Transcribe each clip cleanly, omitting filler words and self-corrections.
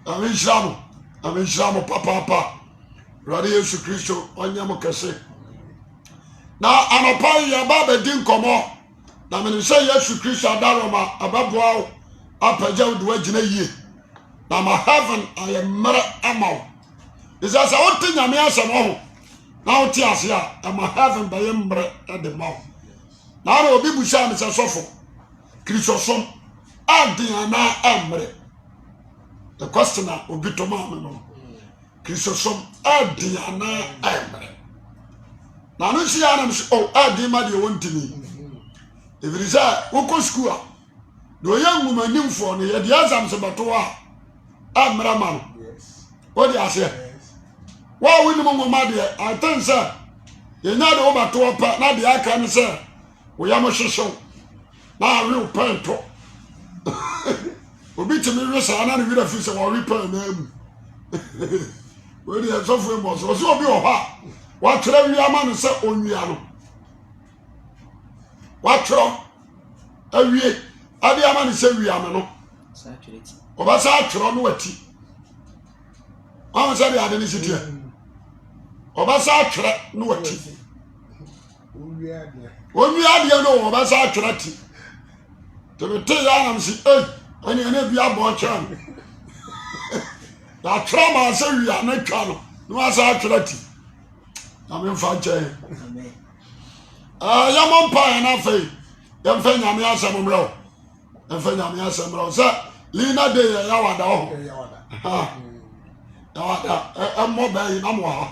Amen shamo papa. Radi Yesu Kristo onyamo kese. Na anopa ya baba din komo. Na me say Yesu Kristo adaroma ababoa apaja do agina yie. Na ma heaven ayemra amaw. Isa sa wote nyame asem ho. Na wote ase a ma heaven ba yemra ade maw. Na ro obi busha me se sofo. Kristo som adin na amre. The question obi to ma me no. Kristo som adin na amre. Na no si anam so adin ma de wontini. If it is a woko school do young woman nimfo no ye de azam se beto a amra ma no. Yes. What do you say? Wa we no mama de I think sir ye nya de obato pa na de aka ne sir we yam hwehwew na real pento obi timi resa na ne wira fi se wo repair na am we dey so for mo so obi o ha wa tire wi ama no se onwia no wa tro awie ade ama no se wi ama no sa twireti oba sa tro no wati am se de ade ni sitie oba sa twire no wati onwia de no oba sa twireti to te ya nam si ani ene bia bo chan na trauma se wi ana twa no sa twireti amen fa che amen yamon pa na fe yam fe nyame asem mro yam fe nyame asem mro sa lina de ya wada ho ya wada mo ba yi na mo ha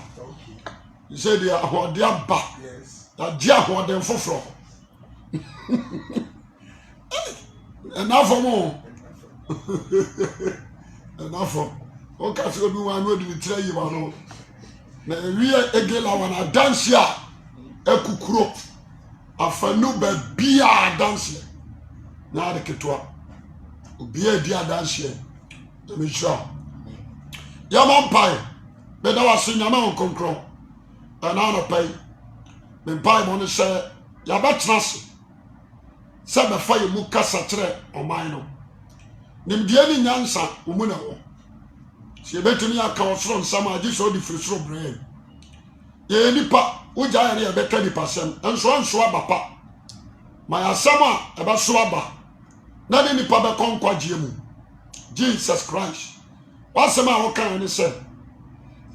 you say dia ho dia ba yes da dia ho den foforo enough for mo enough for o ka se obi wa no de tire yi wa no na wi egela wa na dance ya ekukuro afanu ba bia dance na de ketwa obi a dia dance to me sure ya mon pai be da wa sinyama on konkro ana no pai me pai mo ne se ya ba trase se be fa ye mu kasa kire o man no nim die ni nyansa o mu na ho se betumi aka osoro nsama agi so di firi brain ye nipa uja ya ne be 20% enso abapa my asama e ba so aba na ni nipa be konkwa gie mu Jesus Christ wasema wo kan ni se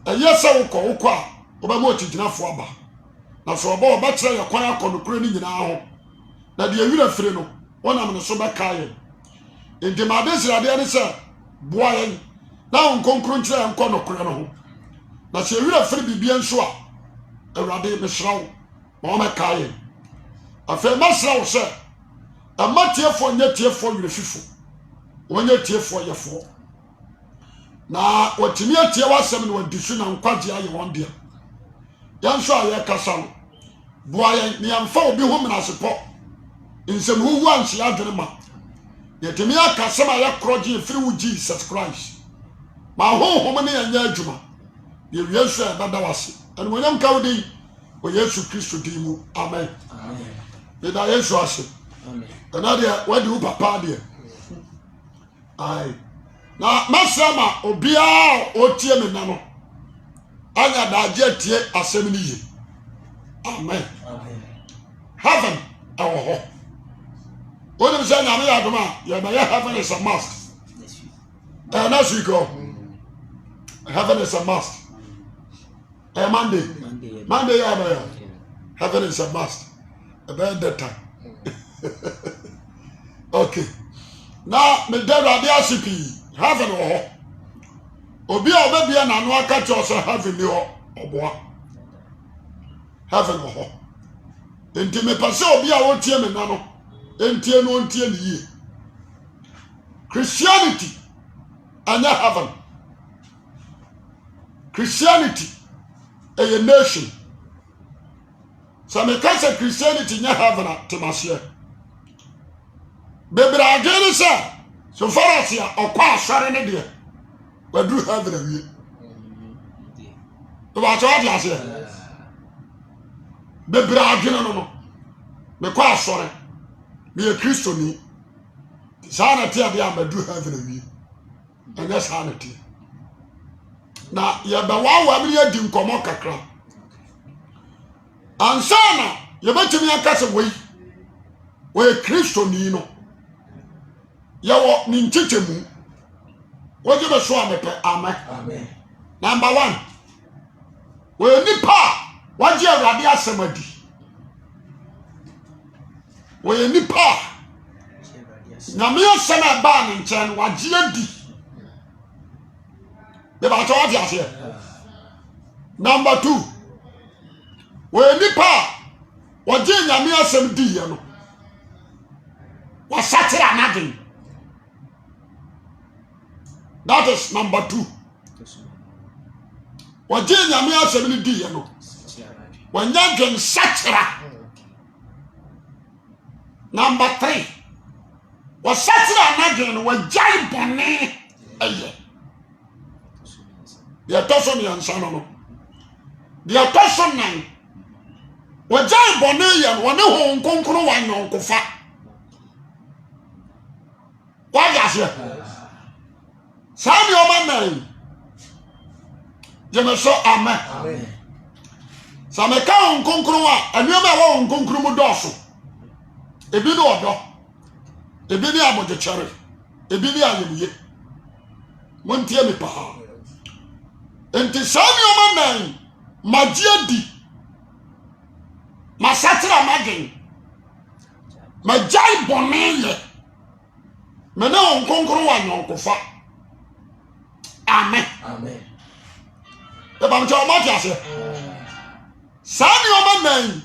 eyesa wo ko a wo ba mo tiginafo aba na so oba oba kire ya kwan akonokure ni nyina ho na de awira fire no wona me so be kae enti ma de sirade ni se boa yen na nkonkro nkire nkonokure no ho na se awira fire bibia nso a awrade me srawo ma ma kae afa ma srawo se amatiefo nyatiefo wire fifo wonyatiefo yefo na watimi atie wasem no wadisu na nkwaje aye wonde yanso aye kasa no boa yen ni amfa obi ho menasepo nsem hu anse adwene ma yetimi akasa ma ye kroje firi wu Jesus Christ ma ho ne anya adwuma ye wiasu e bada wase ene wonyam kawdi o Yesu Kristo dimu amen amen be da Yesu ase amen anadia wadi u papa de ai na masama obia otie me na no anya da je tie asem ni ye amen amen heaven awo what am saying na ya doma ya ba ya heaven is a must next week heaven is a must Monday ya ba ya heaven is a must about that time okay now me dey ready asipi heaven ho obi a obebia na no aka cho so heaven ni ho oboa heaven ho enti me pase obi a wotie me na no entie no ontie ni ye Christianity and heaven Christianity a nation so me can say Christianity nya heaven at Temasia bebra agene say so far as ya okwa asare ne de we do heaven awie to ba cho dia say bebra agene no me kwa asore me e Kristo ni sana tia dia ba do heaven awie and that's sanity na yebawa mi adi nkomo kakra ansana yebetimi akase we Kristo ni no yawo ni ntetemu woje be so amepe amen number 1 we nipa waje awrade asemadi we nipa na me asema ba ni nchen waje adi de ba to waje ase number 2 we nipa waje nyame asem di ye no wasatira nothing. That is number 2. Waje nyame asem ni di ye no wanya dwen satira. Number 3 wasatira nothing wajai bone eye ya toso ni ansano no ya toso nan wajai bone ye no ne ho nkonkoro wanyo nkofa wajase Sami oman Jemeso amen. Amen. SethEkow nkonkro a anuama wa nkonkro mu doso. Ebi no odo. Ebi ni abodechere. Ebi ni ayemuye. Montie me pa. Enti sami oman magie di. Masatira magen. Majai boneye. Mena nkonkro wa nyokofa. Amen. Amen. Eba mcha omati ase. Sani oma nan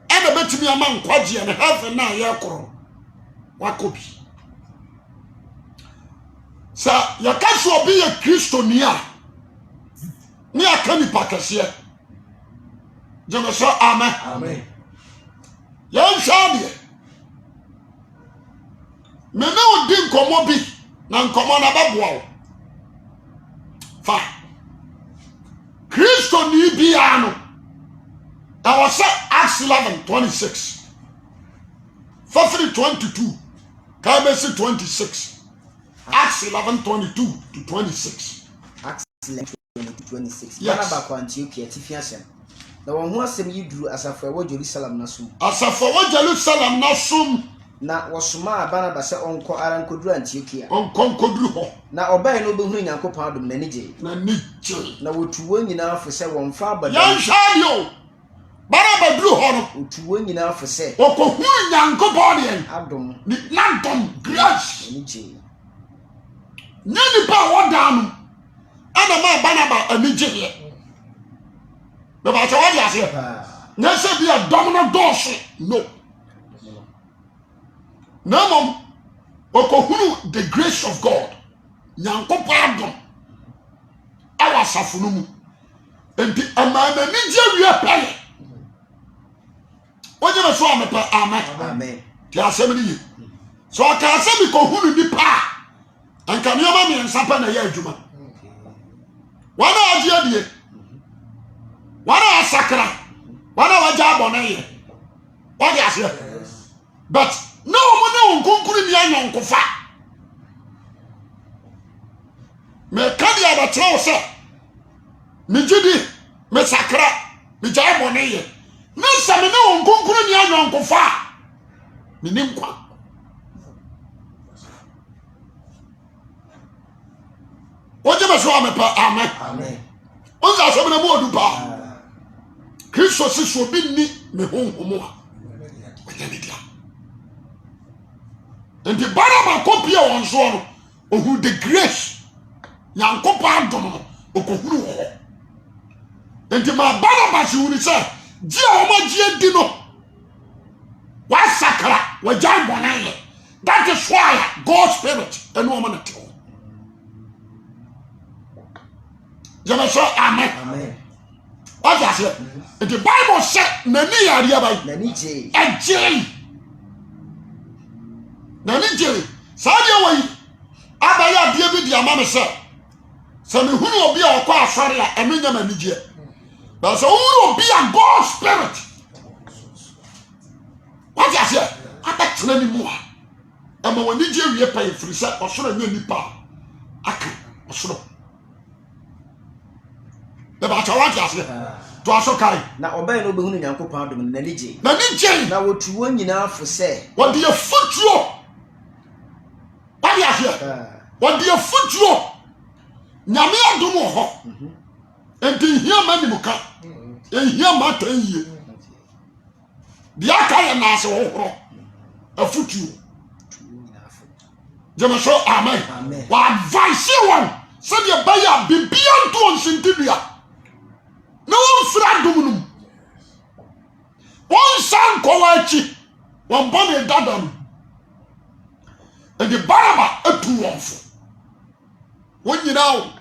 ena betimi ama nkwaje na heaven na yakoro. Wakobi. Sa yakaso obi ye Kristo ni akani pakase. Jemeso amen. Amen. Yan shabe. Mena odi nkomo bi na nkomo na baboa. Fa Kristo ni biano. I was say Acts 11:26. 4:22. Kabesi 26. Acts 11:22 to 26. Acts 11:26. Yes. Bana ba kwa Antiochia tifiasem. Na won ho asem yi duru asafo wa Jerusalem na sum. Asafo wa Jerusalem na sum. Na wasoma Barnaba se onko ara nkoduru Antiochia. Onko nkoduru ho. Na obai no behunu Nyankopon adom na nije. Na nije. Na wotuwo nyina afo se wonfa abada. Yan shadio. Barnaba duru ho no. Wotuwo nyina afo se. Okohunu Nyankopon de adom. Ni nantom grace. Nije. Nyani pa wodanu. Ana ma Barnaba anije ye. Be ba tawa dia se. Na se bia domino dose. No. Namom okohunu the grace of God. Nyankopon adom. Awa safunu mu. Enti amana nije wie pele. Oje be so amepa amen. Amen. Ti asemi ni. So aka asemi kohunu ni pa. Anka me ma me nsapa na ya adwuma. Wana aje adie. Wana asakra. Wana waja aboneye. Wadi ase. But no mo nkonkuru ni anyonkofa. Me kadi abatrɛ se. Me jidi, me sakra, me jai boneye. Na same ne nkonkuru ni anyonkofa. Me nimkwa. Oje be so amepa amen. Amen. Onza so me na mo odupa. Kristo siso bi ni me honhomo a. Oje ni dia. Enti Barnaba kopia won so no ohu the grace Nyankopon adom no okohuru ho. Enti ma Barnaba si uni se ji a oma ji edi no wa sakra wa jan bonaye. That is why God's spirit eno oma na te. Jemeso amen. Amen. What does it? The Bible said nani yari abai Nani je. Eje. Nani je. Sadia wai abaya bia bi dia ma me se. Se me hunu obi a okwa asare a emenya mani je. But so hunu obi a God spirit. What does it? Abatrani mu a. Ema wani je wie pa efiri se osoro nya nipa. Aka osoro. ase to aso kai na oban no behunu Nyankopɔn adom na nije na wotu won nyina fo se what the footro what the ase what the footro nyame adom ho enti hia ma nimuka hia ma tanyi dia kai na ase ho horo afutu Jemeso amen wa advice one said you buy a bibian to on sintibia no one fra dumunum one san kowachi one bone dadam and the baraba etu wonfo won now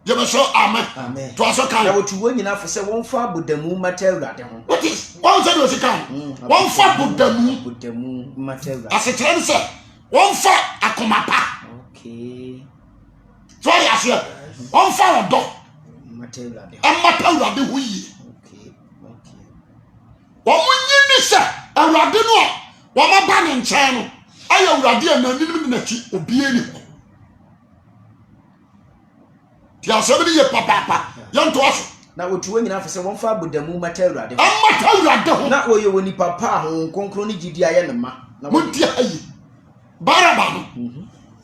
Jemeso amen to asoka na wotu won nyina fo se won fa bodamu mata awurade ho what is one said we kan won fa bodamu mata awurade asetere se won fa akomapa okay so ya se won fa odo mata awurade ho yi okay won munyi ni se awurade no won ma ba ne nchen no aye awurade ananim na ti obie ni ti asebiri ye papa yanto aso na wotu won nyina fo se won fa bodamu mata awurade ho na oye woni papa ho konkro ni gidi aye ne ma na monti ayi baraba no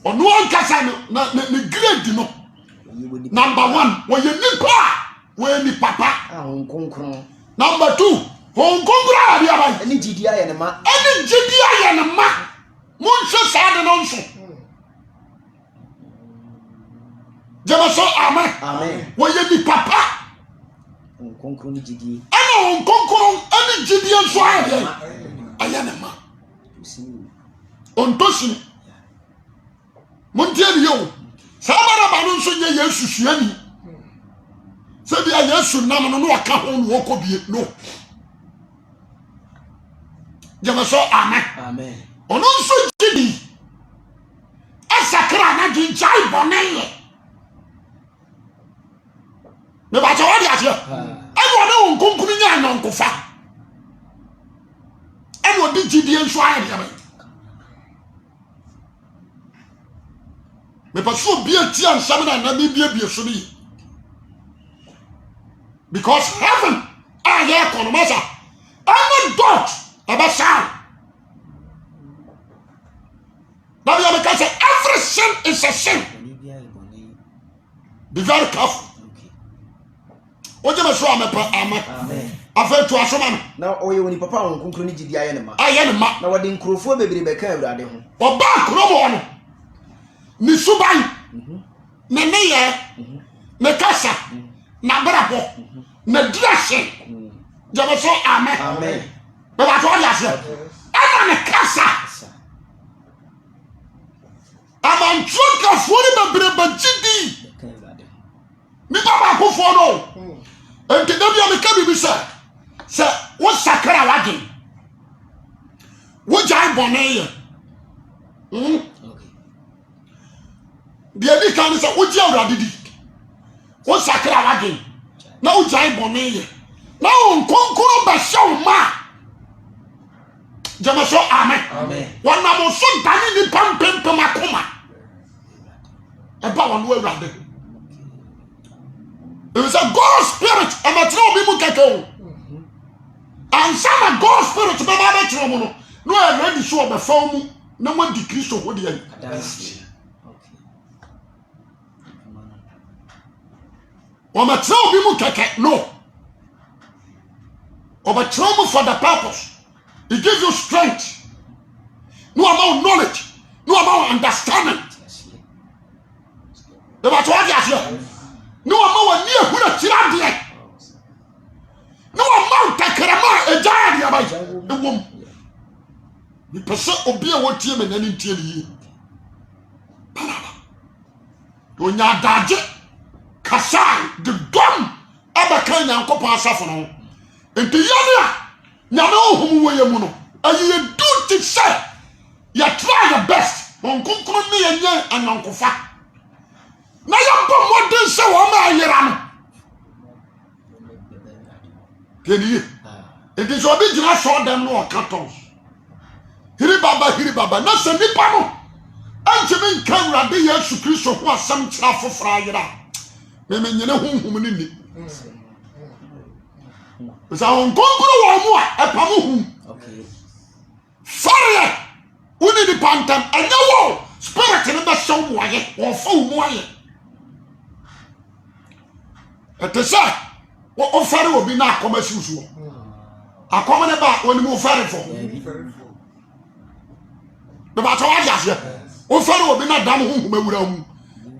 ono ankasa no na grade no number 1 wo ye nipa wo ni papa ho konkro number 2 ho konkro abi abai ani gidi aye ne ma munche saade no nso Jemeso amen wo ye ni papa ho konkro ni gidi ana ho konkro ani gidi nso aye ne ma ontosin montie ni yo sabara ba no nso nye Yesu suani se bia Yesu nam no aka ho no okobie no Jemeso amen ono nso gidi asakra na ginjai boneye me ba tawo dia ase eno na nkonkunu nya nonkofa eno di gidi nso aye dia me paso bia ti ansam na bia so ni because heaven aye konomasa any dot abasa but you because every sin is a sin. Be very careful. What you so amen afa to asoma na oye woni papa won konkro ni gidi aye ne ma na wode nkrofo bebere beka awurade ho oba kromo no ni suban ne neye ne kasa na brabo na dresse Jemeso amen be ba to ya se ana ne kasa aman chuka fori bebere bagidi mi baba ko fo no enti da bia me ka bibi se wo sakra wage wo jai boneye bia di kan se wo ji awrade di wo sakra wage na wo jai boneye na on konkoro ba show ma Jemeso amen wana mo so dani ni pampem akoma eba wonu awrade. It was a God spirit and a true people keke. And some God spirit be ba be no no e ready so be form na one decrease so what dey. Okay. Or a true people keke no. Or a true for the purpose. It gives you strength. No amount knowledge, no amount understanding. The what you are. No amount near who the tirade. No amount takrama e jaya bai. The woman. The person obi e wotie me nani tie yi. Palala. Do nya daje. Kasai the dom abaka Nyankopon asafo no. Enti yale a nya na ohum we yemu no. Aye do to say you try your best. Won konkon ne yenye anankofa. Na yambo modern se wo ma ayera no keni it is obi jina so dem no cartons hiri baba na se nipa no anjemi nka urade Yesu Kristo ho asam kira fofra ayera me nyene honhum ni Because I won't go a pamu. Okay. Fire! We need the pantam and no spirit in the show or full wire. At the side, what fire will be not commercial. I come about when you move fire for. The matter I just said, what fire will be not done whom we will.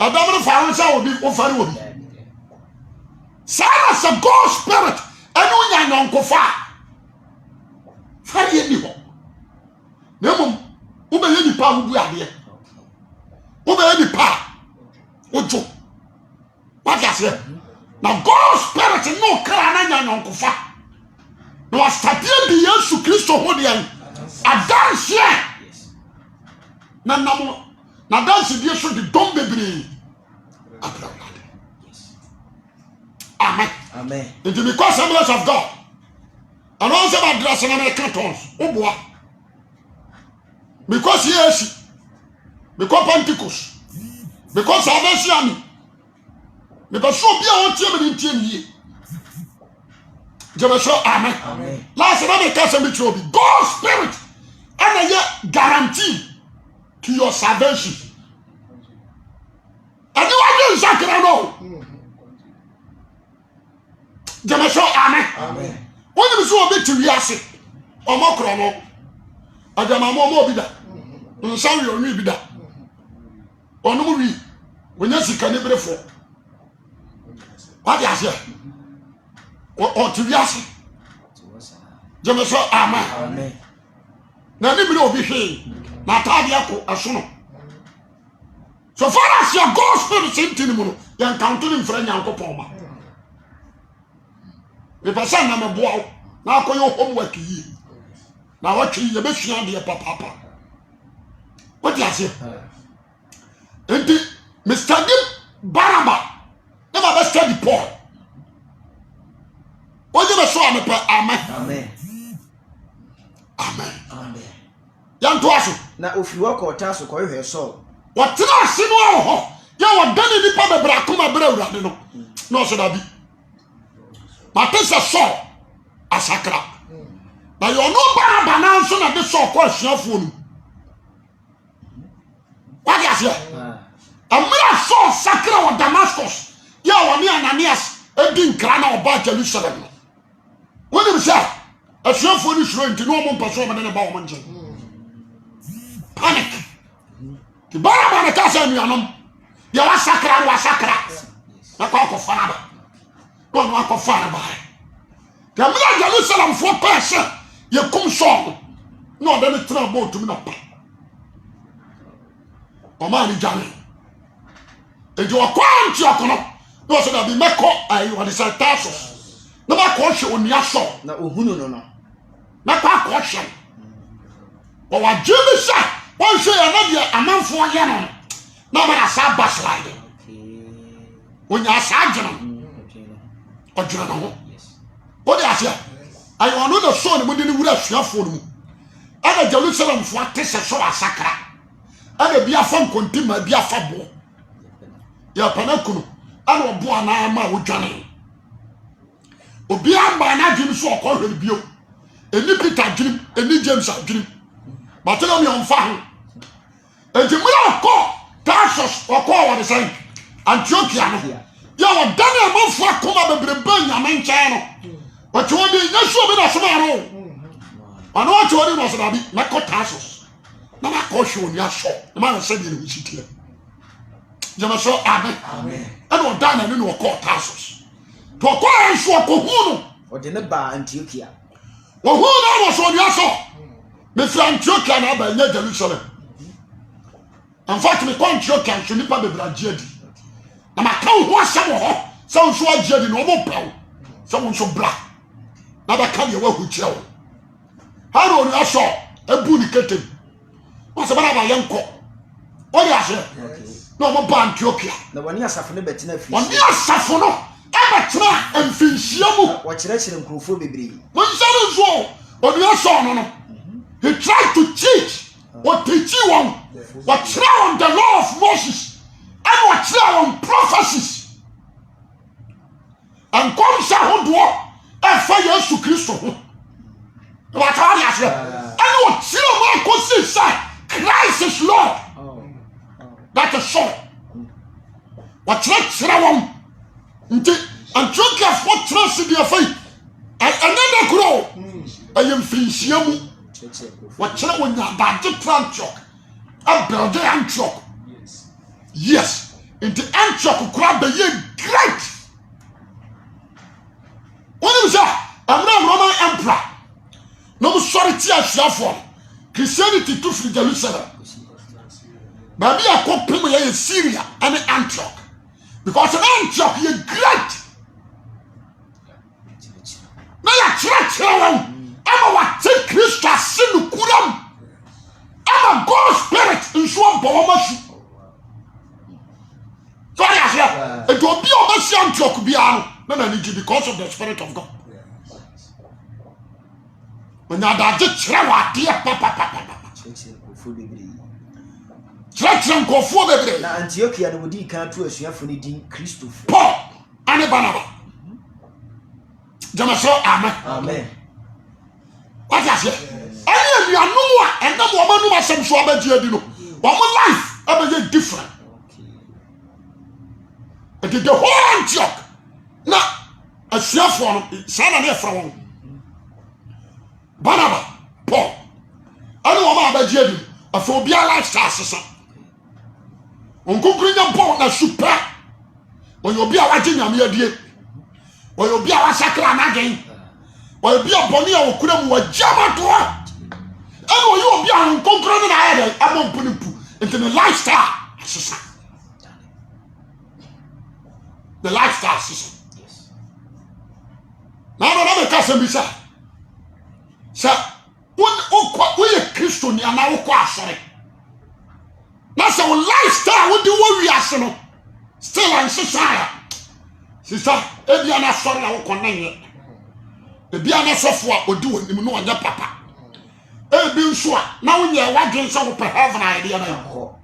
A double fire will be what fire will be. Silence of God's spirit, and no young uncle fire. Fire anyone. No, who may any power we are here? Who may any power? What you? What I say? Now God's spirit is no crying uncle fire. No, I started the years to Christo Hodian. I dance here. Now dance the years to the dumb baby. Amen. Amen. It will become semblance of God. And also about dressing American tones. Oh boy. Because yes, because Pentecost, because Salvation, because so be our team in 10 years. Amen. Amen. Last time I cast a be God's spirit and a guarantee to your salvation. And you are doing something I know. Amen. Amen. When you so big to react, or more chrono, I am a more bida. Sorry, or me bida. Or no, we when you see can never fall. What is here? Or to react. Amen. Amen. Now, you will be here. Natalia, a son. So far as your God's spirit is in the moon, you encounter him for any uncle Poma. If I send them a boy, now call your homework ye. Now what you best dear papa. What do you say? And Mr. Dim Baraba never best study Paul. What you saw me per amen. Amen. Amen. Amen. Young to us. Now if you walk or task or your soul. What did I see no? You were done in the pub Bracuma Brother. No, should I be? My pesa saw a sacra. Now you're no banana son of this saw question phone. What is here? A mere saw sacra of Damascus. You are near Ananias, a din crana about Jerusalem. What do you say? A shell phone is running to no more person than a bowman. Panic. The Barabana Casa and Yanum. You are sacra was sacra. A cock of father. Don't walk of father by. The Miller Jerusalem for person, you come song. No, then it's not about to me. O man, Johnny. And you are quite your corner. No, so that be Mako, I want to say Tassos. No, my question on your soul. Now, who no. Not my question. But what Jimmy said, one say another a man for a year. No, but I saw bus riding. When you are sergeant or general. What do I say? I want to know the son within the rest of your phone. And a Jerusalem for this is so a sacra. And a beer from Contima, beer fabo. Your Panacuno, and a Buana with Johnny. Obian by now, Jim saw call her bio. A Nipita dream, a new James dream. But tell me on fire. And you will call Tarsus or call what the same. Antiochia. You are done a month for come up and bring your main channel. But you want to show me that tomorrow. I know what you want to be, not call Tarsus. Now I call you on your shop. The man said in which it here. You must show Amen. And what done and you call Tarsus. To acquire so a cohuno. Or the bar Antiochia. Well, who was on your shop? Miss Antiochia and Abba Jerusalem. In fact, me can't joke and should never be Brajedi. Now, my cow was some so Jedi no more power. Someone so black. Now, I can't you who chill. How do you saw a bully curtain? What's about my young cock? What do you say? No more ban Antiochia. The one year suffering better. 1 year suffer. Ever and Finshiamu. Watch it and Crufo be. When Saddles war, or your son, he tried to teach what teach you on. What try on the law of Moses and what try on prophecies and come Sahodo and fire to that is so. What church wrong? Antiochia for trust in your faith. Another grow. I am finishing. What church when you are that Antioch? A brother Antioch. Yes. In the Antioch, grab the year great. What is that? I'm not Roman emperor. No sorry, tears for Christianity to free Jerusalem. Maybe I call people in Syria and Antioch. Because in Antioch, you're great. Now you're church. I'm a what take Christ as sin kuram. I'm a God spirit in so bomash. Sorry, I said it will be almost Antioch beyond. No, because of the Spirit of God. When I did church and go for the day. Antiochia, the Woody can't do a share for needing Christopher. Paul and Barnabas. Jamaso, amen. What I say? And you are no one, and no woman who has some swabber, you know. One life, ever different. It is the whole Antioch. Now, a share for son and from Barnabas, Paul. I know about Jedi, a phobia lifestyle system. On bring them Paul na super. When you be a watching your mere when you be a sacral again, when you be a bonny or couldn't what jama to her. And when you be a conquering island, I'm on putting into the lifestyle system. The lifestyle system. Now, another cousin be said, sir, we are Christian, and now quite sorry. That's our lifestyle. What do we are still in society? Sister, if you are not sorry, I will connect. If you are not software, we do it. You know, your papa. If you sure now we are working some per heaven idea now.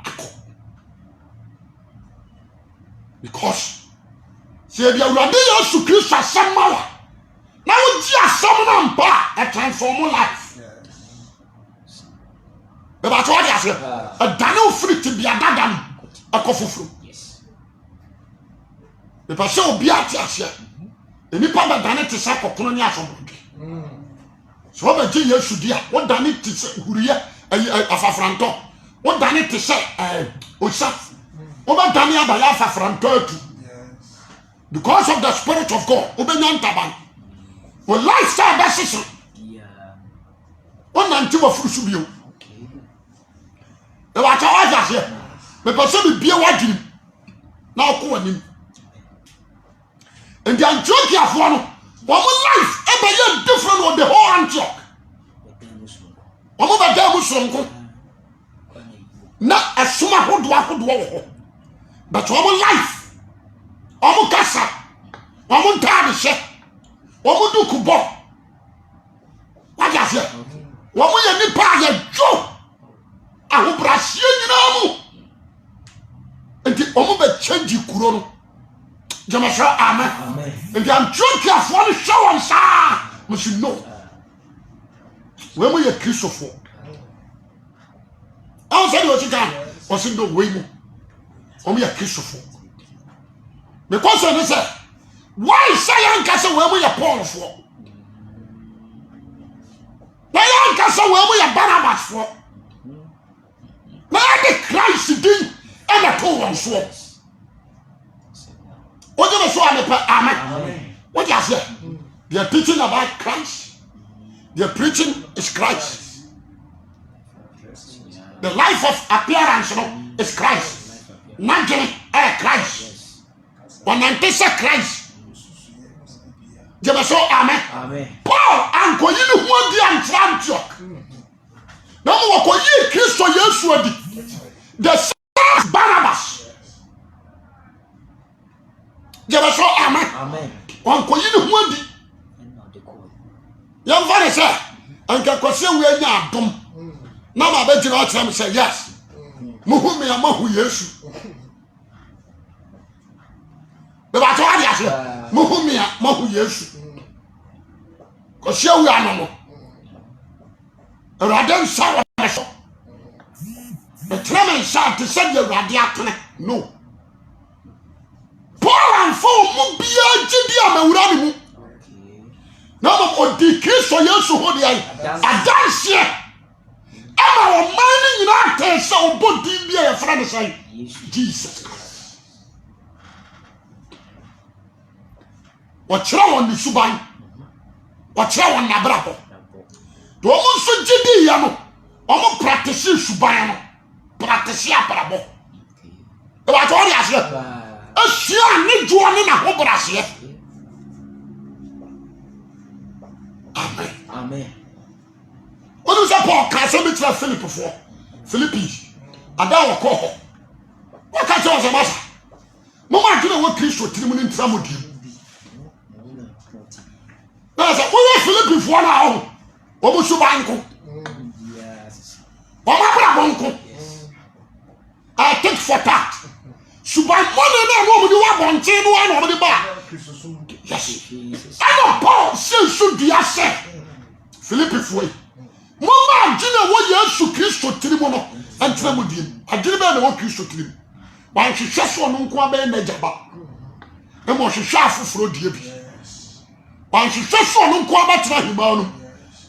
Because see, if you are ready to Christ somehow. Now we just summon back and transform life. But what I say, a Daniel free to be a Dadan, a coffee fruit. Yes. The person be at us here. The Nipa Danet is up for Colonia from so what the G should hear. What Danet is Huria, a Franto. What Danet is say, Osaf. What Dania by Alpha Franto. Because of the Spirit of God, Obenyan Taban. Well, lifestyle basis. One until a fruit should be. The water was here. The person be a watching. Now, go on him. And the Antiochia for one life, ever yet different with the whole Antioch. One of the devils, not a summer who do I could walk. But one life, one casa, one time is set. What do Kubo? What is it? What will you need? Joe? I will brush you now. And the Omo change you, Kurono. Jamasha, amen. And the Antiochia for the show and sir. Must you know? When we are Christopher? I'll tell you what you can. Was in the way more. Only a Christopher. Because I said, why say young castle where we are Paul for? Why young castle where we are Barnabas for? Now the Christ did and the two ones for. What do you say? Amen. What do you say? They are teaching about Christ. They are preaching is Christ. The life of appearance is Christ. Nothing Christ. When I say Christ. Jemaso amen. Paul and Koyini who the Antioch. No more Koyi Christo Yesu adi. The same Barnabas. Jemaso amen. One Koyini who di. Young father say, and Kakwasi we nya adom. Now my bet you out time say yes. Muhu me amahu Yesu. The battle is Muhumia, Mahu Yesu. Because here we are no more. A radon sour. The tremor shout to send your radiatone. No. Paul and Paul Mubia Jidia Muranimu. Now, what decrease for you so hold I dance here. Our mining in our taste so good be a friend say Jesus Christ. What's wrong on the Suban? What's wrong on Nabrabo? To almost Jidi Yamo, almost practice Subano, practice Yabrabo. About all the Asher, a sheer need you in a hobrasia. Amen. Amen. What is that Paul can say me to Philip before? Philippi. And that will call her. What can you say, Master? Mama, do you know what Christ will tell me in Tramudi? I said, what is Philippi for now? What was your bank? Yes. What my bank? I take for that. Suban money na mo you want one chain one over the bar. Yes. I know Paul says should be a say. Philippi for Mama, Gina, what you Christ to Trimono and Tramudin. I didn't know what Christ to Trim. Why she just one Unquabe Nejaba. And what she shall for Diaby. Why she just one Unquaba Trahimano.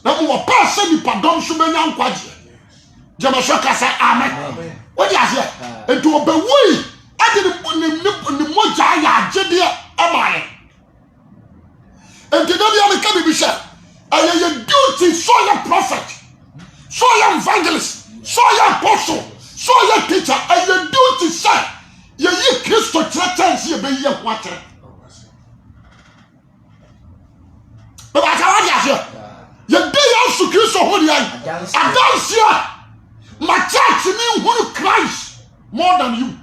Now, more person, you pardon Subayan Quadri. Jamashaka said, Amen. What is it? And to obey we. I didn't put the Mojaya Jedia Amaya. And to the other Bishop. I am your duty, so your prophet. So your evangelist, so your apostle, so your teacher, and your duty, sir. You Christ to church, you be your water. But I can't hear you. You be also Christ of Holy Eye. I don't see my church in you who Christ more than you.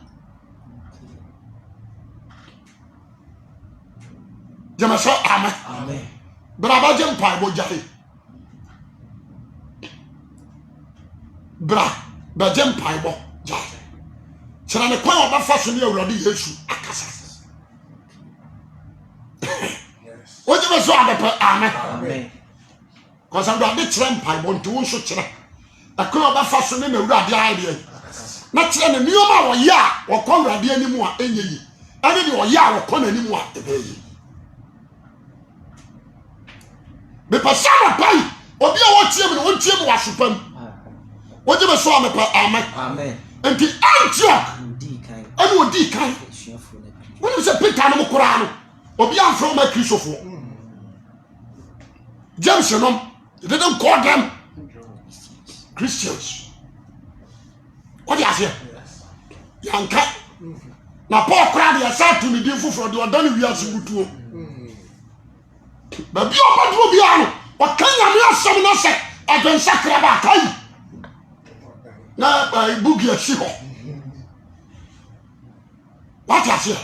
You must say Amen. Amen. But I don't pay what you Bra, but jam piebo, Jack. Shall I acquire about fashion already? Yes, what you was rather per Amen. Because I'm not the tramp I want to shoot. I could have fashion in a radi idea. Not tell a new hour, ya, or come radi anymore, any. I didn't or ya or come anymore. The Passama pay, or be a watch him and one team was super. What you saw me per Amen. And the Antioch and would decay. When you say Pitano Corano, or beyond from my Christopher Jameson, they don't call them Christians. What do you say? Young cat. Now, Paul cried, I said to me, different from the Adani, we are so good. But you are not Rubiano. What can you have someone say? I don't sacrament. Na boogie a ship. What I say?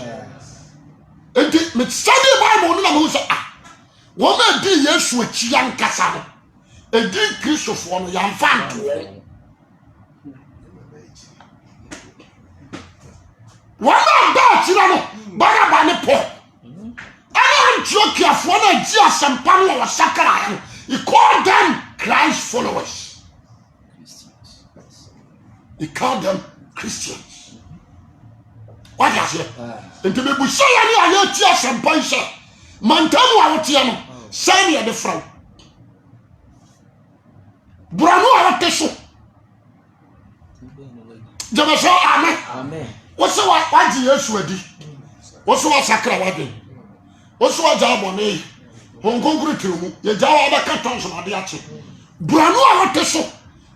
And the study Bible, no say, woman be yes with young Cassano. A deep Christopher, young fan. One of that, you know, Barabani Pop. I am joking for one of Jesus and Pamela or Sakara. He called them Christ followers. He called them Christians. What does it? And to be Bushaya, I hear tears and Paisa. Mantano, I will tell you, Sani at the front. Brano, I will tell you. Jamaso, Amen. What's the what you use ready? What's what Sakra wedding? What's what job on me? Hong Kong, you Java Cantons on the action. Brano, I will tell you.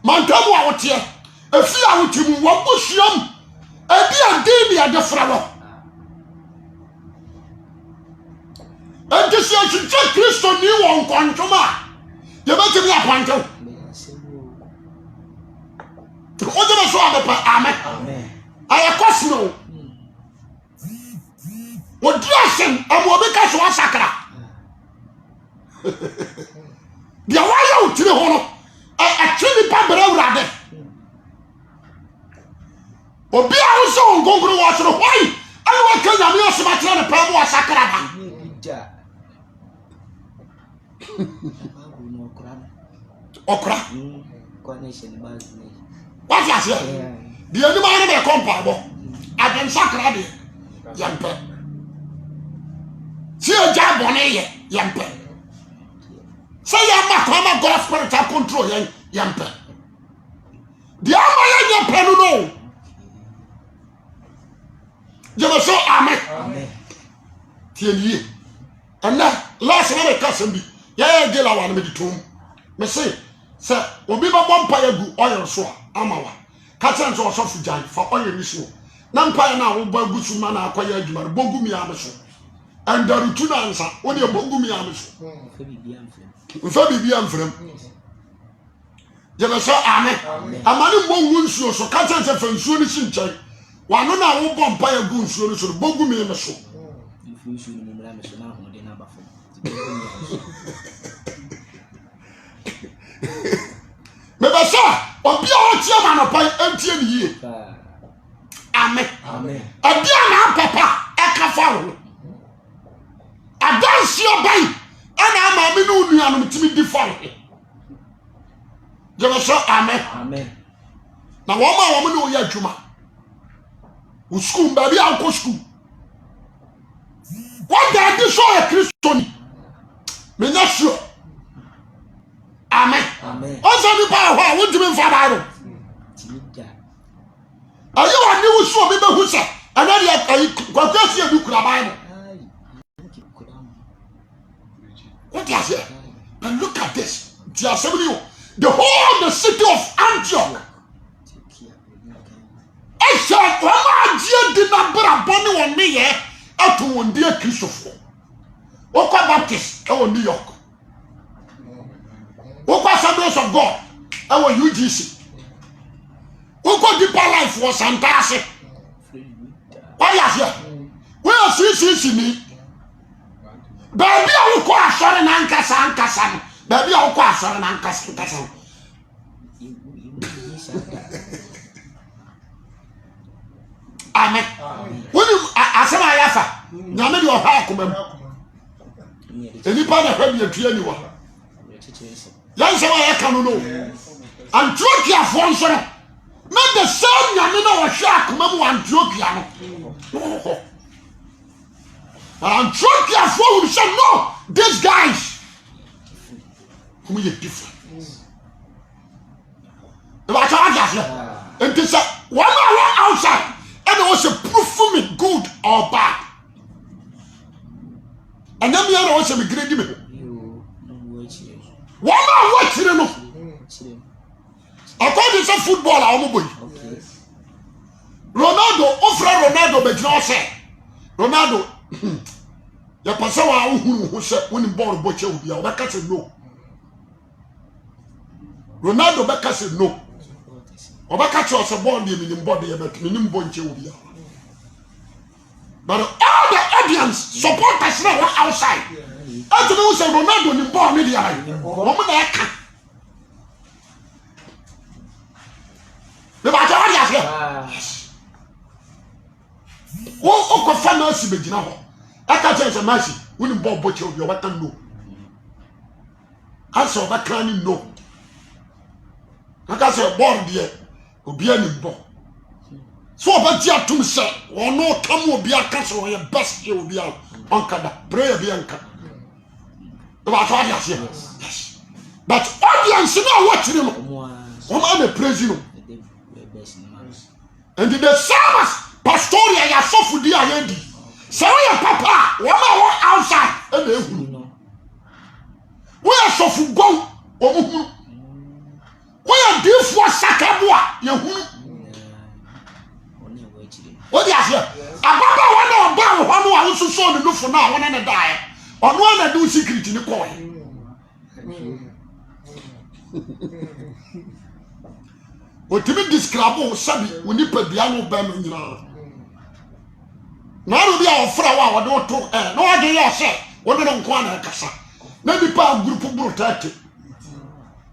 Mantano, I will tell you. If you are to what was young, and be a the flower. And this year, you check Christo new on Quantoma. You better be a panto. What do I saw? Amen. I am Cosmo. What dressing and what because you are sacra. The Awaya to the honor. I actually pamper rather. Obi a so ngongoro wa so why I wa kan ya me so ma tira ne pa mo asakara ba okra what is it the animal be compabo aden sakra de yampe si o ja bone ye yampe say yamma come God spiritual control yampe the amaya yampe no je so amen tieni and last one ka sem bi ya gela wa na me ditom me say obi ba bompa ya gu oil so amawa ka chen so so fujan fa oil ni so na mpa ya na wo ba gu su ma na akoya adwuma bogu mi am so and the routine answer woni bogu mi am so mfa bibi am frem je be so amen amani mo wu nsuo so ka chen se fa nsuo ni si nchen wa no na wo bompa ya gu nsuo ni so bogu mi am so Mebasa obi a o tie ma no pai entie ni yie amen obi a na papa e ka fa wo adansi obai ana ama me no nua no mtimi di fa je be so amen na wo ma no ya adwuma wo school ba bi an ko school what that is so a Christian me not sure amen also the power what do you mean for Bible are you a new so me be who say and then you kwakasi e dukura Bible what is it and look at this the whole city of Antioch I said what you did not bra boni on me here out to one dear Christopher Okwa Baptist in New York Okwa Assemblies of God in UGC Okwa Deeper Life was fantastic why is here where see me baby Okwa sorry nankasa baby Okwa sorry nankasa amen when you asema yafa nyame de oha akomam enipa na hwadi atue ni wa yan se wa yaka no Antiochia for nso no not the same nyame na wo hwa akomam wa Antiochia no Antiochia for we say no these guys who are different about how and this one outside and it was a proof for me good or bad and then me was a grade me one man watch you know I thought it's a football our boy Ronaldo offer Ronaldo but no say Ronaldo ya pasa wa who say when ball boche will be I can say no Ronaldo Becca said no Obaka chose a bond in the body about minimum bonche will but all the audience support us now outside. I don't know say Ronaldo in ball media. Woman eka. The audience here. O ko fa na si begina ho. Aka tell say mercy, we ni ball boche will be what no. Answer Obaka ni no. Aka say ball there. Obi ani bo so obati atum se ono kam obi aka so ye best ye obi an onkada prayer bi anka about audience yes but audience now watch him o ma be praise you and the service pastoria ya sofudi ayedi say we papa wo ma wo outside e na ehuru we sofu go o mu where do for sakabua yehunu what you say ababa wana oba ho no a so so no fo na wona na dae ono na do secret ni ko o timi describe o sabi oni padua no ba no nyina na ro bia ofra wa wo de to no wa de yo se wo de nko na kasa na bi pa group brutate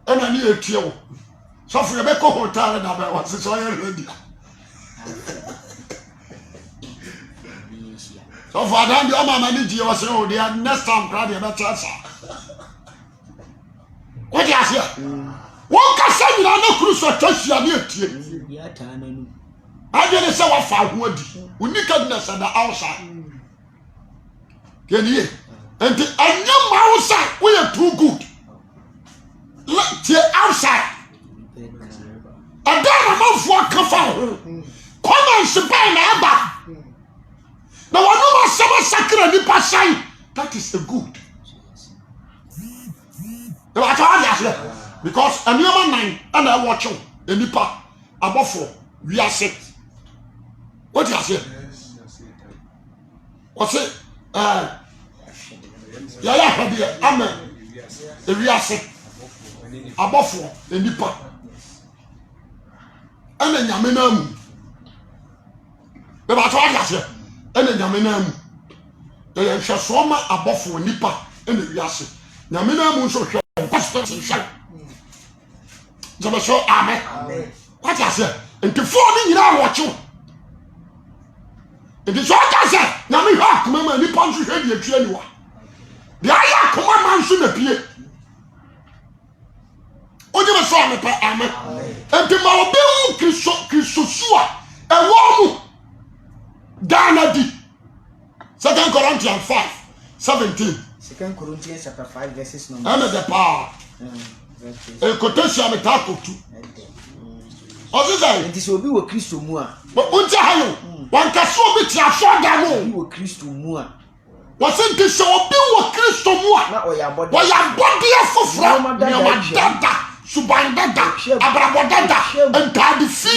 ena ni etie wo so for you be ko hotel na ba wa so ya ready so for that the mama ni die was o dey next time crowd e be chasa what you say won ka say na no cruise to chia na etie I didn't say what five would uniqueness and the outside. Can you? And the young outside, we are too good. Let the outside. And then a month for cover. Come and supply the now, I know my sacred and the passing. That is a good. Because a new man and I watch you in the park above 4. We are sick. What you say? What's it? Yeah, amen. We are sick. Above 4 in the park. And then Yaminam. The Batawasi. And then Yaminam. They shall swim above 4 nipper and the Yassi. Yaminam so shall. Amen. What I said, and before me, I watch you. It is what I said. Now, me have come and nip on to hear the training. The I come on, man, soon appear. What you saw me, Amen. And the Maubil Christosua, a woman, Dana 2 Corinthians 5:17. 2 Corinthians chapter 5 verses number. And the power. A quotation of Taco too. It is obi wo Kristo mu a. But unja hayo. Wan kaso bi ti aso da mo. Obi wo Kristo mu a. Wasen ti so obi wo Kristo mu a. Na oyabode. Oyabode afofro. Nyamadada. Subandada. Abrabodada. Entadi fi.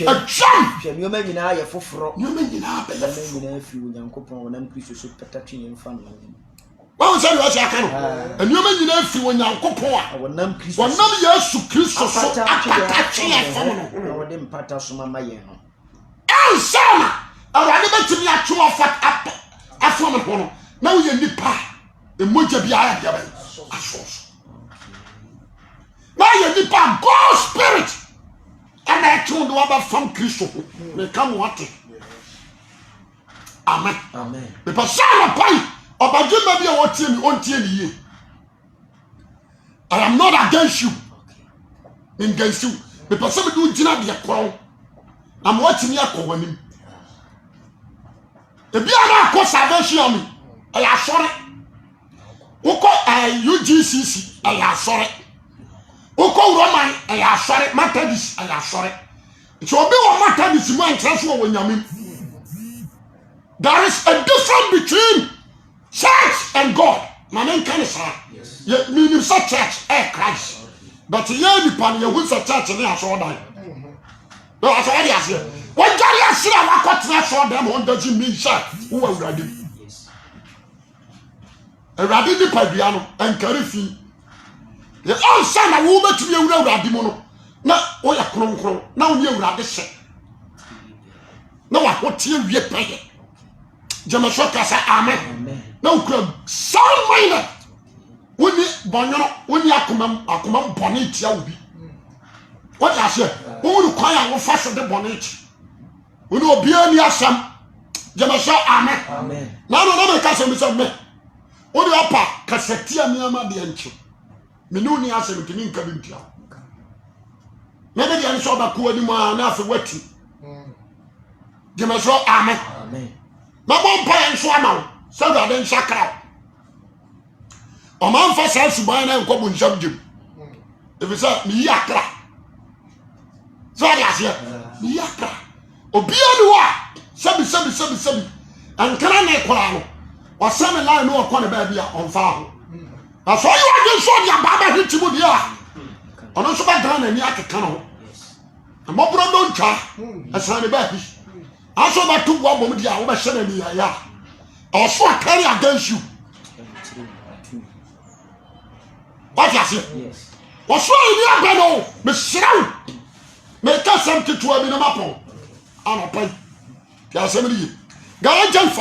A jam. Nyoma nyina ye foforo. Nyoma nyina be. Nyoma nyina fi Onyankopon wonam Kristo so petatwe yemfa no. Wọ́n sẹ́ni wọ́n ṣe akano ẹni ọmọ nyina efi wọ́n Nyankopon a wọ́n nam Yesu Kristo so apata kye fam no wọ́n de mpata so mama yẹn no ansana awurade bɛtumi atwe afa afam no no na woyɛ nipa emogya bi ayɛ deɛ bɛn asoso na yɛ nipa God spirit ɛna ɛtwe de waba fam Kristo ho meka mo ate amen mepɛ sɛ anɔpa Obajima be what team on tie. I am not against you. Against you. The person do jina be a crown. I'm watching your cowanim. The Biana cause salvation on me. I am sorry. Oko UGCC. I am sorry. Oko Roman. I am sorry. Methodist. I am sorry. It's will be what Methodist man transfer when you mean. There is a difference between church and God. My name can say, yes. Meaning such church, Christ. But here the pan, you win such church and they are so dying. No, I said, yes. When Jariah said, I got to saw them, what does it mean, sir? Who are ready? A rabbi the Pabiano and Carifi. The old son of woman to be a real radimono. Now, oh, ya cron. Now you are the set. No, what you pay. Jamashoka say amen. Now crab sound minded. When you bonyono, when you akuma bonnet ya will be. What I say? Who will require one fast of the bonnet? We will be on your sam. Jamasha amen. Now no make us me. What do upper Cassetia Miama the encho? Minuni answer to me cabintia. Maybe the answer about Kuadima enough for wetting. Jamasha amen. My mom pay so now, so that then shakra. A man for self to buy and come on jump. If it's a miakra. So I say, miakra. Obianua, sebi, and can I make one? Or some line no corner baby on fire. I saw you again, so your baba hit you with ya. On also back down and yak canoe. A mob don't try, a sunny baby. I saw that 2 women here over sending me. I saw I carry against you. What you say? Yes. What's wrong with your brother? Miss Shroud. Make us something to a minimum. I'm a pen. There's somebody. Galatians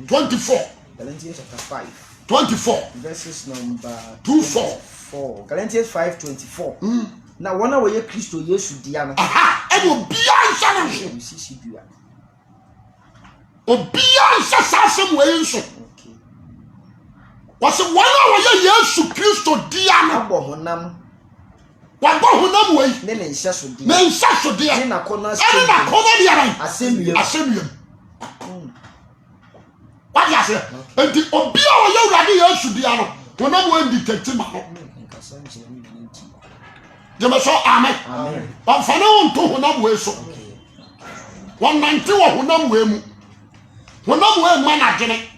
5:24. Galatians chapter 5. 24. Verses number 24. Galatians 5:24. Now, one hour ye Christo Yesu Diana. Aha! It will be answered. Obian sasasem we nso. Okay. Was one hour ye Yesu Kristo Diana. Abo honam. Wa bo honam wei. Ne nhyɛ so de. Ne nhyɛ so de. Ne na kɔna Ɛne na kɔna de aran. Asɛm What you say? Enti obi a wo Awurade Yesu dia no, honam wei dictate ma no. Jeme so amen. Amen. On fa na won to honam wei so. Won nante wo honam wei mu. Honam wei ma na dene.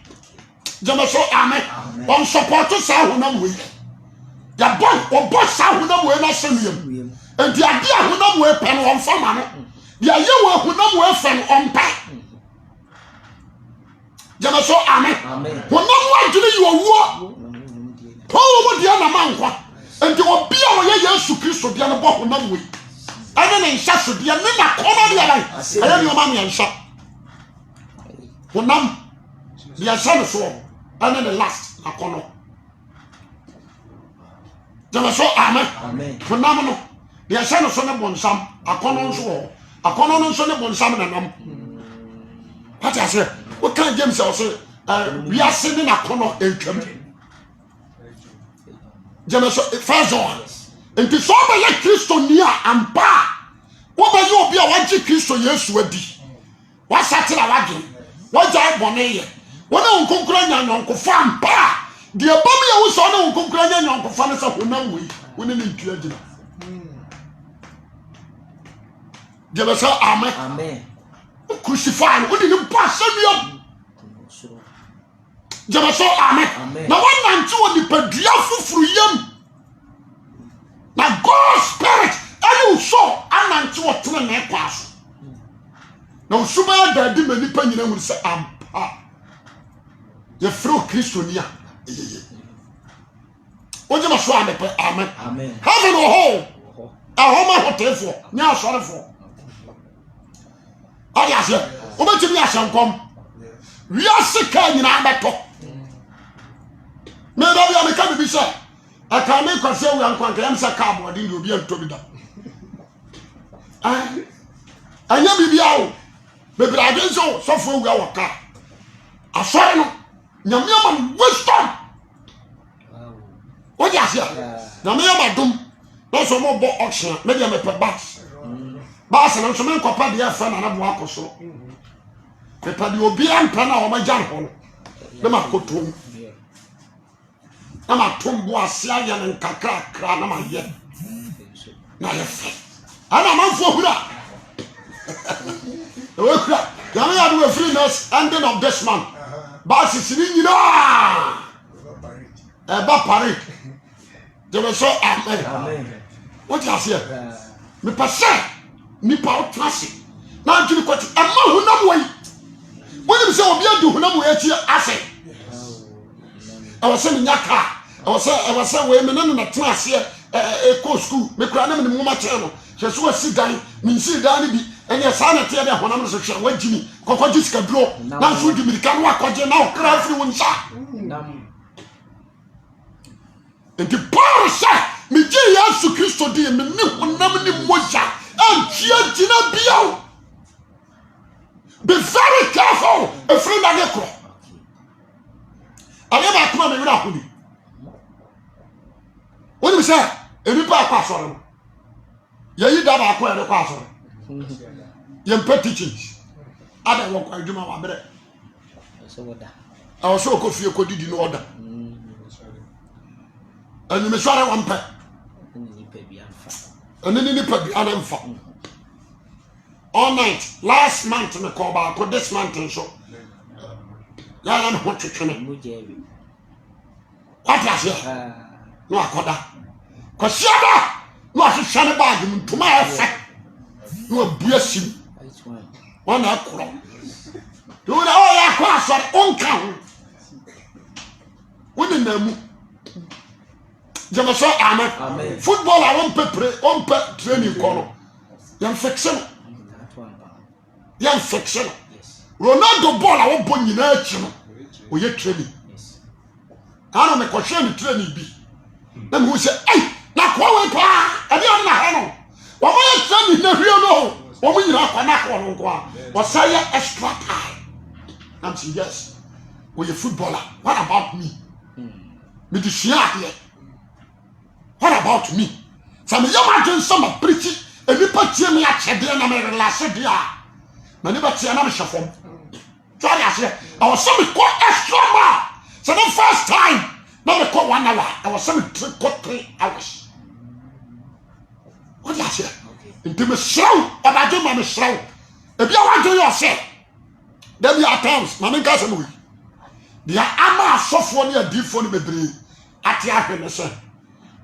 Jeme so amen. On support sa honam wei. Ya bo sa honam wei na semiem. Enti ade a honam wei pe no on fa ma no. Ya ye wo honam wei fe no on pa. Jeme so amen. Honam wa dene yo wo. Paul mo dia na mankwa. Enti obi a wo ye Yesu Kristo dia no bo honam wei. Ane ne nhyɛ so dia ne na kɔma dia ban. Aye ne o ma me nhyɛ. Honam dia hyɛ no so. Ane the last akono. Jama so amen. Honam no dia hyɛ no so ne bonsam akono nso wo. Akono no nso ne bonsam na nam. What I say? What can James say? We are sending akono entwam. Jama so first one. Enti so ba ye Kristo ni a ampa. Wo ba ye obi a wagye Kristo Yesu adi. Wa satira wagye. Wa jai bone ye. Wona nkonkura nya nyonkofa ampa. De bom ye wo so na nkonkura nya nyonkofa ne sa honam wi. Woni ne ntua gina. Jebe so amen. Amen. Crucify woni ne pa sanuam. Jebe so amen. Na wana nti woni padua fufuru yam. Na God's spirit any so ananti wotena na ekwaso na usuma da di mani pa nyina hu se ampa ye fro Kristo nia oje ma so amepe amen heaven o ho ahoma hotefo nya asorefo odi ase obetimi asankom wi asika nyina abeto me da bia me ka bibi se aka me kwase wu ankwanka yam se ka abodi ndi obi antobi da anya bibia o bebrade nso sofo wu awaka asore no nyame am wisdom o ja sia nyame am adum no so mo bo auction me dia me pe bas na nso me nkopa dia fa na bo akoso me pa di obi ampa na o ma jan ho no ma kotom na ma tombo asia ya na nkakra kra na ma ye na ye fe ana manfo hura we kra ya ya do free nurse ending of this month ba sisiri nyina ba pare de we so amen what you say me pase ni pa otrase na ntuli kwati amma hunam wai woni se obi adu hunam wai achi ase awase nyaka awase we me na trase EKOW school me kura na me mu ma che no hweso asi dan me nsi dan ni bi ene sa na te de honam so hwe wagini kokoji sika duro na so di mirika no akoje na okra afri wonsa enti Paul sa me je Yesu Kristo di me ni honam ni moja antia gina biao be very careful afri na ne kro ale ba kuma me wira hodi woni bi sa eni pa akwa soro no yeyi da ba akwa ere kwa soro ye teachings ada wo kwa adwuma wa bere so woda awo so ko fie ko didi no oda ani me sore wa mpa ni pa bi anfa all night last month me ko ba ko this month so ya na ho twetwe mo jebi what ya say no akoda ko siada no ahwehwe bag ntuma efe no abua sim wana akoro do na o ya kwa sori onka ho woni namu jama so amen football I won pe training kono yan fiction Ronaldo ball I won bo nyina achi no o ye training ana me ko hwe training bi na me say ai na kwa we pa ade on na he no wo mo ye training na hwe no wo mo nyina kwa na kwa no kwa wo say extra time I'm saying yes we a footballer what about me me the share here what about me Some Yamajan summer preaching, a little Timmy at Chadian American last year. Many but Tiana Shafom. Try I said, I was some quite extra more. So the first time, not a 1 hour, I was some 3 hours. What did I say? Into the show, and I do my show. If you want to yourself, there be at times, Mamma Cousin. The Ama software deep for the baby at the happiness.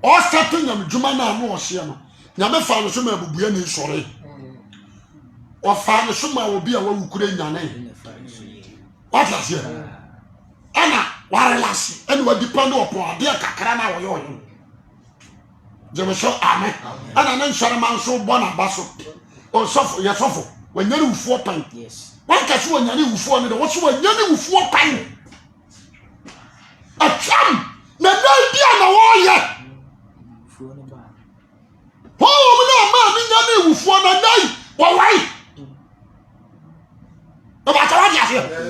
All starting them, Jumana no Siano. Never found a summer will be any sorry. Or found a summer will be a one who couldn't your name. What last year? Anna, while last, and what depend upon dear Kakarana or your. There was so amen. And an answer man so born a basso. Or suffer, yes, suffer. When you 4 pounds. Yes. One catch one, you 400. What's one, you 4 pounds? A tram, the idea no war yet. Oh, man, for the night. Why?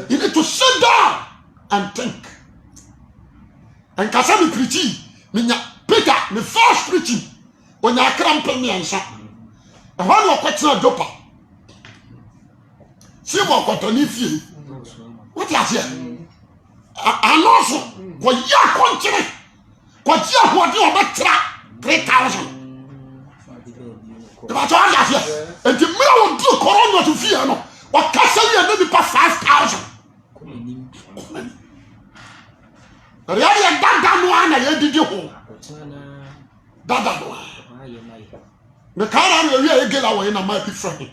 You need to sit down and think. And Kasami preaching, Peter, the first preaching, when you cramping me and shot. And one more question of Dopa. See what on if you. What is here? And also, what you are continuing, what you are about 3,000. About all that here, and the mirror will do corona to fear no. What castle you maybe for 5,000. The area that one I did you home. That one. The car we are get away in a mighty friend.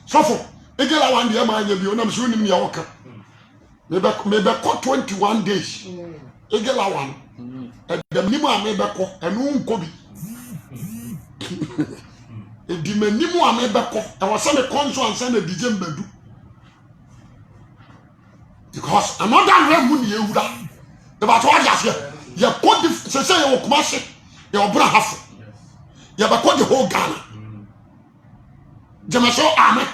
So for a girl I want the man you be on soon in your walker. Maybe 21 days. A girl I want. And the minimum maybe and won't go be. The minimum I made back off. I was sent a console and send a DJ Bedu. Because another revenue you would have. About what you say, you put the say you come say you bring half. You have got the whole Ghana. Jemeso amen.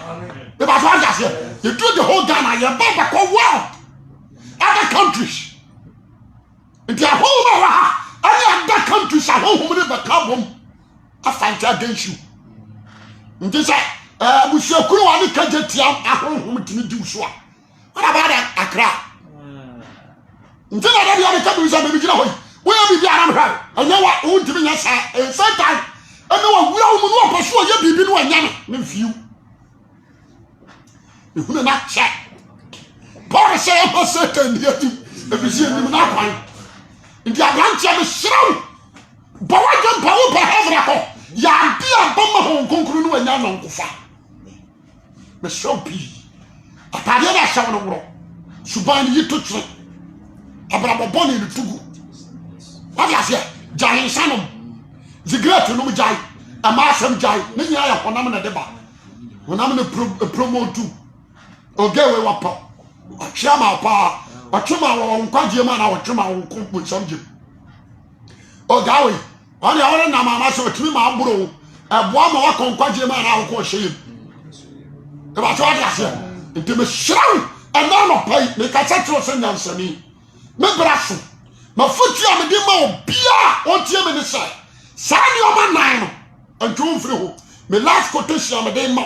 About what you say, you do the whole Ghana, you buy the whole world. Other countries. In the whole world, any other countries are home with the carbon. I fight against you. Nti say bushakuru wa ni kaje tiam ahonhom tini di so a what about Accra nti na da ya ka bi so be gina hoyi we ya bibi aram hwa anya wa o ntimi nya sa satan ene wa wura wo mu no okoso ye bibi no anya ne mfiu ehuna na che por say o satan dia ti e bi si ni na kwan nti abranche be shiraw bawa jam bawo ba hevra ko ya bia bomma hon konkuru no anya no nkofa me so bi atade na shawo no woro suban yi to tire abrabo boni ni tugu what ya say jai sanom zigrat no jai amasam jai ne nya ya honam na deba honam na promote ogewe wapa achama pa achama wo nkwaje ma na wo twema wo kompo samje ogawe oni awore na mama so timi ma agboro eboa ma wakonkwaje ma na akọ hye e ba twa dia se ntime shraw ana no pai me ka chatro se nyansani me braso ma futu am de ma obia o tie me ne sai sani o ma nan no antwo mfiri ho me last quotation am de ma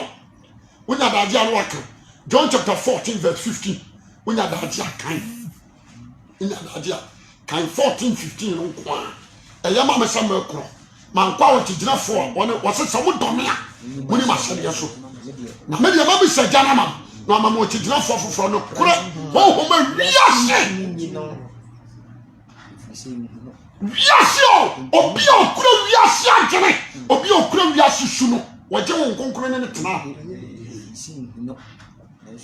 wonya da dia no aka John chapter 14 verse 15 wonya da dia kan wonya da dia kan 14 15 no kwa eyama me sam ekro man kwa wotigina fo woni wose samu dome a woni ma sede so na me dia ma bi sajana ma no ma mo wotigina fo foforo no kure ho ma wiase obi okura wiase agene obi okura wiase su no waje won konkoro ne tena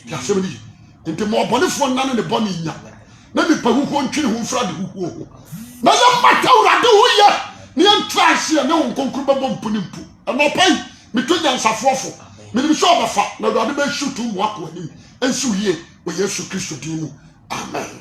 ya semeni ente mo bonefo nane ne boni nya na bi pa huho ntwene ho mfra de huho na ya mata urade ho ye ne entrance ne won konkoro bebo mpuni mpu na pai metonya nsafofo me ni so obafa na urade be shutu mo akọ anim ensu ye o Yesu Kristo din mu amen.